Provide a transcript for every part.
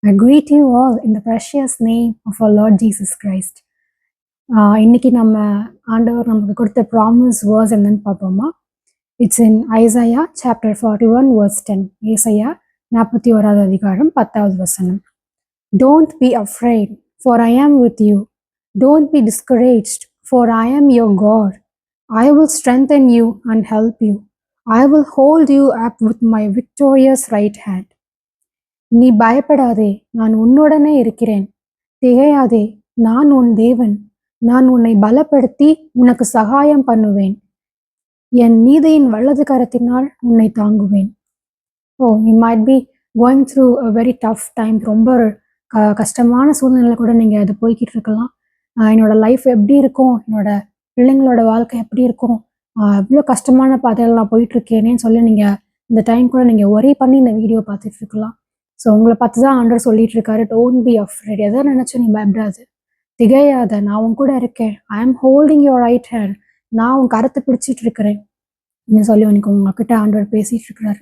I greet you all in the precious name of our Lord Jesus Christ. இன்னைக்கு நம்ம ஆண்டவர் நமக்கு கொடுத்த ப்ராமிஸ் வேர்ஸ் என்னன்னு பார்ப்போமா? It's in Isaiah chapter 41 verse 10. ஏசாயா 41வது அதிகாரம் 10வது வசனம். Don't be afraid, for I am with you. Don't be discouraged, for I am your God. I will strengthen you and help you. I will hold you up with my victorious right hand. நீ பயப்படாதே, நான் உன்னுடனே இருக்கிறேன். திகையாதே, நான் உன் தேவன். நான் உன்னை பலப்படுத்தி உனக்கு சகாயம் பண்ணுவேன். என் நீதியின் வலது கரத்தினால் உன்னை தாங்குவேன். you might be going through a very tough time. ரொம்ப கஷ்டமான சூழ்நிலை கூட நீங்கள் அது போய்கிட்டு இருக்கலாம். என்னோட லைஃப் எப்படி இருக்கும், என்னோட பிள்ளைங்களோட வாழ்க்கை எப்படி இருக்கும், இவ்வளோ கஷ்டமான பாதையில் நான் போயிட்டுருக்கேனேன்னு சொல்லி நீங்கள் இந்த டைம் கூட நீங்கள் ஒரே பண்ணி இந்த வீடியோ பார்த்துட்டு இருக்கலாம். ஸோ உங்களை பார்த்து தான் ஆண்டவர் சொல்லிட்டு இருக்காரு, டோன்ட் பி அஃப்ரைட். எதை நினச்சும் நீ பயப்படாது, திகையாத, நான் உன் கூட இருக்கேன். ஐ ஆம் ஹோல்டிங் யுவர் ரைட் ஹேண்ட். நான் உன் கருத்தை பிடிச்சிட்டு இருக்கிறேன் அப்படின்னு சொல்லி உனக்கு உங்ககிட்ட ஆண்டவர் பேசிட்டு இருக்கிறாரு.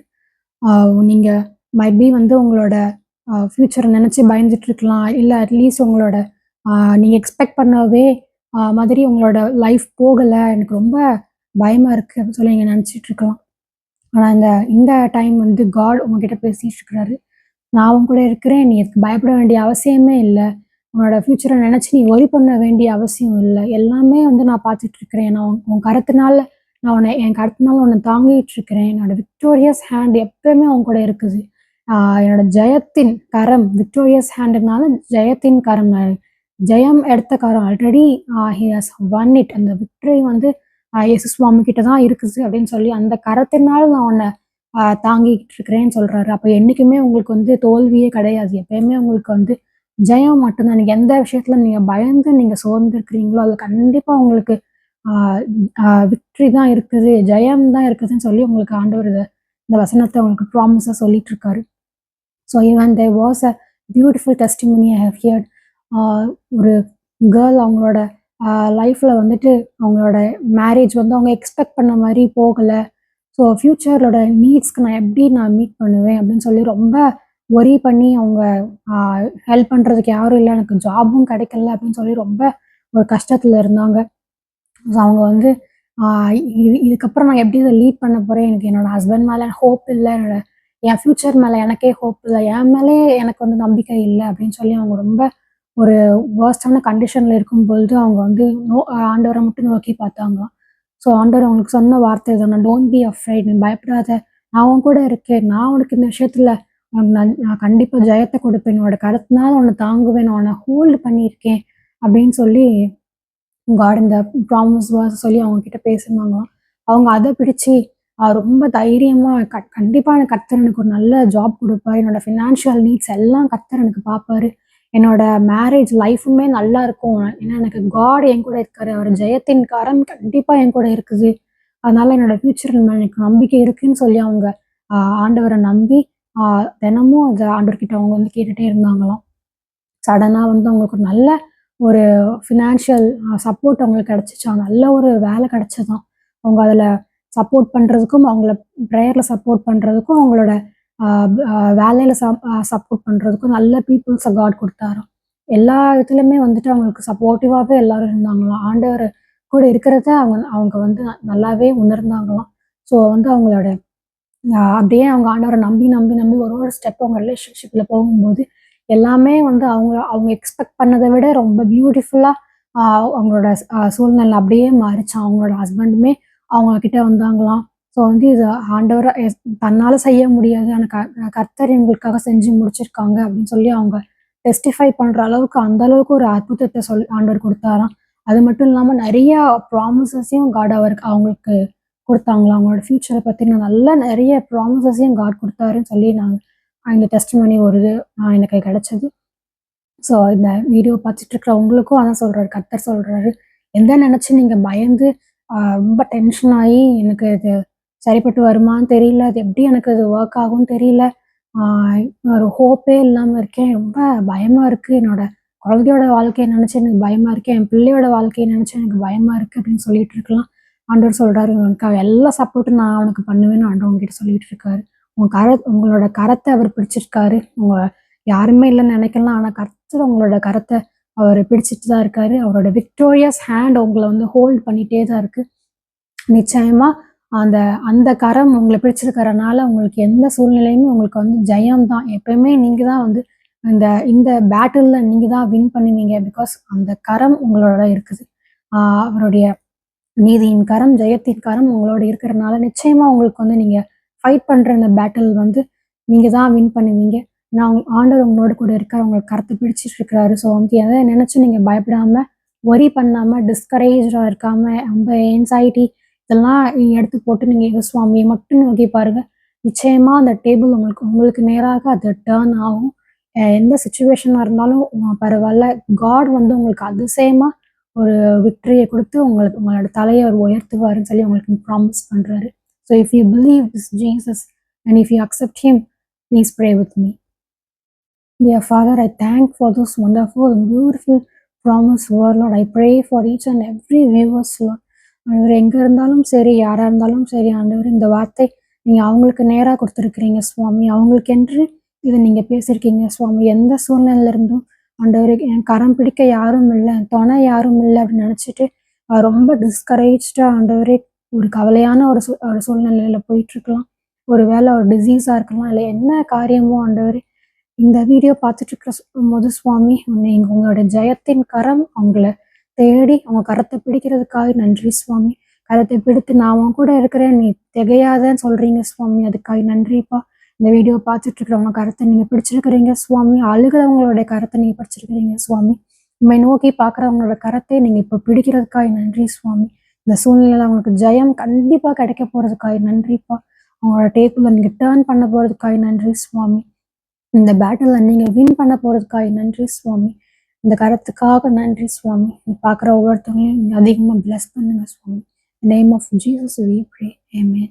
நீங்கள் மைட் பி உங்களோட ஃப்யூச்சரை நினச்சி பயந்துட்டு இருக்கலாம், இல்லை அட்லீஸ்ட் உங்களோட நீங்கள் எக்ஸ்பெக்ட் பண்ணவே மாதிரி உங்களோட லைஃப் போகலை, எனக்கு ரொம்ப பயமாக இருக்குது அப்படின்னு சொல்லி நீங்கள் நினச்சிட்டு இருக்கலாம். ஆனால் இந்த டைம் காட் உங்ககிட்ட பேசிட்டு இருக்கிறாரு, நான் உன் கூட இருக்கிறேன். நீ இதுக்கு பயப்பட வேண்டிய அவசியமே இல்லை. உன்னோட ஃப்யூச்சரை நினச்சி நீ ஒரி பண்ண வேண்டிய அவசியம் இல்லை. எல்லாமே நான் பார்த்துட்டு இருக்கிறேன். நான் உன் கருத்தினால என் கருத்தினால உன்னை தாங்கிட்டு இருக்கிறேன். என்னோட விக்டோரியஸ் ஹேண்ட் எப்பவுமே உன் கூட இருக்குது. என்னோட ஜெயத்தின் கரம், விக்டோரியஸ் ஹேண்டுனால ஜெயத்தின் கரம், ஜெயம் எடுத்த கரம். Already he has won it. அந்த விக்டரி இயேசு சுவாமி கிட்ட தான் இருக்குது அப்படின்னு சொல்லி அந்த கரத்தினால நான் உன்னை தாங்கிக்கிட்டு இருக்கிறேன்னு சொல்றாரு. அப்போ என்னைக்குமே உங்களுக்கு தோல்வியே கிடையாது. எப்பயுமே உங்களுக்கு ஜெயம் மட்டும்தான். நீங்கள் எந்த விஷயத்துல நீங்க பயந்து நீங்க சோர்ந்து இருக்கிறீங்களோ அதில் கண்டிப்பா உங்களுக்கு விக்ட்ரி தான் இருக்குது, ஜெயம் தான் இருக்குதுன்னு சொல்லி உங்களுக்கு ஆண்டவர் இந்த வசனத்தை உங்களுக்கு ப்ராமிஸா சொல்லிட்டு இருக்காரு. So even there was a beautiful testimony I have heard. ஒரு கேர்ள் அவங்களோட லைஃப்ல அவங்களோட மேரேஜ் அவங்க எக்ஸ்பெக்ட் பண்ண மாதிரி போகலை. ஸோ ஃப்யூச்சரோட நீட்ஸ்க்கு நான் மீட் பண்ணுவேன் அப்படின்னு சொல்லி ரொம்ப ஒரி பண்ணி அவங்க ஹெல்ப் பண்ணுறதுக்கு யாரும் இல்லை, எனக்கு ஜாபும் கிடைக்கல அப்படின்னு சொல்லி ரொம்ப ஒரு கஷ்டத்தில் இருந்தாங்க. ஸோ அவங்க இதுக்கப்புறம் நான் எப்படி இதை லீட் பண்ண போகிறேன், எனக்கு என்னோடய ஹஸ்பண்ட் மேலே ஹோப் இல்லை, என் ஃப்யூச்சர் மேலே எனக்கே ஹோப் இல்லை, என் மேலே எனக்கு நம்பிக்கை இல்லை அப்படின்னு சொல்லி அவங்க ரொம்ப ஒரு வேர்ஸ்டான கண்டிஷனில் இருக்கும்பொழுது அவங்க ஆண்டவரை மட்டும் நோக்கி பார்த்தாங்களாம். ஸோ ஆண்டவர் அவங்களுக்கு சொன்ன வார்த்தை தானே, டோன்ட் பி அஃப்ரைட், நீ பயப்படாத, நான் உன் கூட இருக்கேன். நான் உனக்கு இந்த விஷயத்தில் நான் கண்டிப்பாக ஜெயத்தை கொடுப்பேன். என்னோட கருத்தினால உன்னை தாங்குவேன், நான் உன்னை ஹோல்டு பண்ணியிருக்கேன் அப்படின்னு சொல்லி காட் இந்த ப்ராமிஸ் வேர்ஸ் சொல்லி அவங்க கிட்ட பேசுனாங்களாம். அவங்க அதை பிடிச்சி ரொம்ப தைரியமாக கண்டிப்பாக எனக்கு கர்த்தர் எனக்கு ஒரு நல்ல ஜாப் கொடுப்பாரு, என்னோட ஃபினான்ஷியல் நீட்ஸ் எல்லாம் கர்த்தர் எனக்கு பார்ப்பாரு, என்னோட மேரேஜ் லைஃபுமே நல்லா இருக்கும், ஏன்னா எனக்கு காட் என் கூட இருக்காரு, அவர் ஜெயத்தின் கரம் கண்டிப்பாக என் கூட இருக்குது, அதனால என்னோட ஃபியூச்சர் எனக்கு நம்பிக்கை இருக்குன்னு சொல்லி அவங்க ஆண்டவரை நம்பி தினமும் அந்த ஆண்டவர்கிட்ட அவங்க கேட்டுகிட்டே இருந்தாங்களாம். சடனாக அவங்களுக்கு ஒரு நல்ல ஒரு ஃபினான்ஷியல் சப்போர்ட் அவங்களுக்கு கிடச்சிச்சா, நல்ல ஒரு வேலை கிடச்சதான். அவங்க அதில் சப்போர்ட் பண்ணுறதுக்கும், அவங்கள ப்ரேயரில் சப்போர்ட் பண்ணுறதுக்கும், அவங்களோட வேலையில் சப்போர்ட் பண்ணுறதுக்கும் நல்ல பீப்புள்ஸை காட் கொடுத்தாராம். எல்லா இதுலையுமே அவங்களுக்கு சப்போர்ட்டிவாகவே எல்லாரும் இருந்தாங்களாம். ஆண்டவர் கூட இருக்கிறத அவங்க நல்லாவே உணர்ந்தாங்களாம். ஸோ அவங்களோட அப்படியே அவங்க ஆண்டவரை நம்பி நம்பி நம்பி ஒரு ஸ்டெப் அவங்க ரிலேஷன்ஷிப்பில் போகும்போது எல்லாமே அவங்க எக்ஸ்பெக்ட் பண்ணதை விட ரொம்ப பியூட்டிஃபுல்லாக அவங்களோட சூழ்நிலை அப்படியே மாறிச்சான். அவங்களோட ஹஸ்பண்டுமே அவங்கக்கிட்ட வந்தாங்களாம். ஸோ இது ஆண்டவரை தன்னால் செய்ய முடியாது, ஆனால் கர்த்தர் எங்களுக்காக செஞ்சு முடிச்சிருக்காங்க அப்படின்னு சொல்லி அவங்க டெஸ்டிஃபை பண்ணுற அளவுக்கு அந்த அளவுக்கு ஒரு அற்புதத்தை ஆண்டவர் கொடுத்தாராம். அது மட்டும் இல்லாமல் நிறைய ப்ராமிசஸையும் காட் அவங்களுக்கு கொடுத்தாங்களாம். அவங்களோட ஃப்யூச்சரை பற்றின நல்ல நிறைய ப்ராமிசஸையும் காட் கொடுத்தாருன்னு சொல்லி இந்த டெஸ்டிமனி ஒரு எனக்கு கிடைச்சது. ஸோ இந்த வீடியோ பார்த்துட்டு இருக்கிற உங்களுக்கும் அதான் சொல்கிறாரு, கர்த்தர் சொல்கிறாரு, எந்த நினச்சி நீங்கள் பயந்து ரொம்ப டென்ஷன் ஆகி எனக்கு இது சரிப்பட்டு வருமானு தெரியல, அது எப்படி எனக்கு இது ஒர்க் ஆகும்னு தெரியல, ஒரு ஹோப்பே இல்லாமல் இருக்கேன், ரொம்ப பயமாக இருக்குது, என்னோட குழந்தையோட வாழ்க்கையை நினச்சி எனக்கு பயமாக இருக்கேன், என் பிள்ளையோட வாழ்க்கையை நினச்சி எனக்கு பயமாக இருக்குது அப்படின்னு சொல்லிட்டு இருக்கலாம். ஆண்டவர் சொல்கிறாரு, உனக்கு எல்லா சப்போர்ட்டும் நான் அவனுக்கு பண்ணுவேன்னு ஆண்டவர் உங்ககிட்ட சொல்லிட்டு இருக்காரு. உங்களோட கரத்தை அவர் பிடிச்சிருக்காரு. யாருமே இல்லைன்னு நினைக்கலாம். ஆனா கர்த்தர் உங்களோட கரத்தை அவர் பிடிச்சிட்டு தான் இருக்காரு. அவரோட விக்டோரியஸ் ஹேண்ட் உங்களை வந்து ஹோல்ட் பண்ணிட்டே தான் இருக்கு. நிச்சயமா அந்த அந்த கரம் உங்களை பிடிச்சிருக்கறனால உங்களுக்கு எந்த சூழ்நிலையுமே உங்களுக்கு வந்து ஜெயம் தான். எப்பயுமே நீங்க தான் வந்து இந்த இந்த பேட்டில்ல நீங்க தான் வின் பண்ணுவீங்க. பிகாஸ் அந்த கரம் உங்களோட இருக்குது. அவருடைய நீதியின் கரம், ஜெயத்தின் கரம் உங்களோட இருக்கிறனால நிச்சயமா உங்களுக்கு வந்து நீங்க ஃபைட் பண்ற இந்த பேட்டில் வந்து நீங்க தான் வின் பண்ணுவீங்க. ஏன்னா ஆண்டவர் உங்களோட கூட இருக்காரு. உங்களுக்கு கரத்தை பிடிச்சிட்டு இருக்கிறாரு. ஸோ வந்து எதை நினைச்சு நீங்க பயப்படாம, வொரி பண்ணாம, டிஸ்கரேஜ்டா இருக்காம, ரொம்ப ஆங்ஸைட்டி இதெல்லாம் எடுத்து போட்டு நீங்க சுவாமியை மட்டும் நோக்கி பாருங்க. நிச்சயமா அந்த டேபிள் உங்களுக்கு உங்களுக்கு நேராக அது டர்ன் ஆகும். எந்த சிச்சுவேஷனா இருந்தாலும் பரவாயில்ல. காட் வந்து உங்களுக்கு அதிசயமா ஒரு விக்டரிய கொடுத்து உங்களுக்கு உங்களோட தலையை அவர் உயர்த்துவாருன்னு சொல்லி உங்களுக்கு ப்ராமிஸ் பண்றாரு. So if you believe this Jesus and if you accept him, please pray with me. Dear Father, I thank for this wonderful and beautiful promise word, Lord. I pray for each and every viewers, Lord. ஆண்டவர் எங்கே இருந்தாலும் சரி, யாராக இருந்தாலும் சரி, ஆண்டவர் இந்த வார்த்தை நீங்கள் அவங்களுக்கு நேராக கொடுத்துருக்கிறீங்க சுவாமி. அவங்களுக்கென்று இதை நீங்கள் பேசியிருக்கீங்க சுவாமி. எந்த சூழ்நிலையிலிருந்தும் ஆண்டவர் என் கரம் பிடிக்க யாரும் இல்லை, துணை யாரும் இல்லை அப்படின்னு நினச்சிட்டு ரொம்ப டிஸ்கரேஜ்டாக ஆண்டவரே ஒரு கவலையான ஒரு சூழ்நிலையில் போயிட்டுருக்கலாம். ஒரு வேளை ஒரு டிசீஸாக இருக்கலாம், இல்லை என்ன காரியமோ ஆண்டவரே இந்த வீடியோ பார்த்துட்டு இருக்கிற போது சுவாமி நீங்கள் உங்களோட ஜெயத்தின் கரம் அவங்கள தேடி அவங்க கரத்தை பிடிக்கிறதுக்காக நன்றி சுவாமி. கரத்தை பிடித்து நான் உன் கூட இருக்கிறேன், நீ திகையாதன்னு சொல்கிறீங்க சுவாமி. அதுக்காக நன்றிப்பா. இந்த வீடியோ பார்த்துட்டு இருக்கிறவங்க கரத்தை நீங்கள் பிடிச்சிருக்கிறீங்க சுவாமி. அழுகிறவங்களோட கரத்தை நீங்கள் பிடிச்சிருக்கிறீங்க சுவாமி. உண்மை நோக்கி பார்க்குறவங்களோட கரத்தை நீங்கள் இப்போ பிடிக்கிறதுக்காக நன்றி சுவாமி. இந்த சூழ்நிலையில் அவங்களுக்கு ஜெயம் கண்டிப்பாக கிடைக்க போகிறதுக்காக நன்றிப்பா. அவங்களோட டேபிளில் நீங்கள் டேர்ன் பண்ண போகிறதுக்காக நன்றி சுவாமி. இந்த பேட்டில் நீங்கள் வின் பண்ண போகிறதுக்காக நன்றி சுவாமி. இந்த கரத்துக்காக நன்றி சுவாமி. நீ பார்க்குற ஒவ்வொருத்தவங்களையும் நீங்கள் அதிகமாக பிளஸ் பண்ணுங்க சுவாமி. In the name of Jesus we pray. Amen.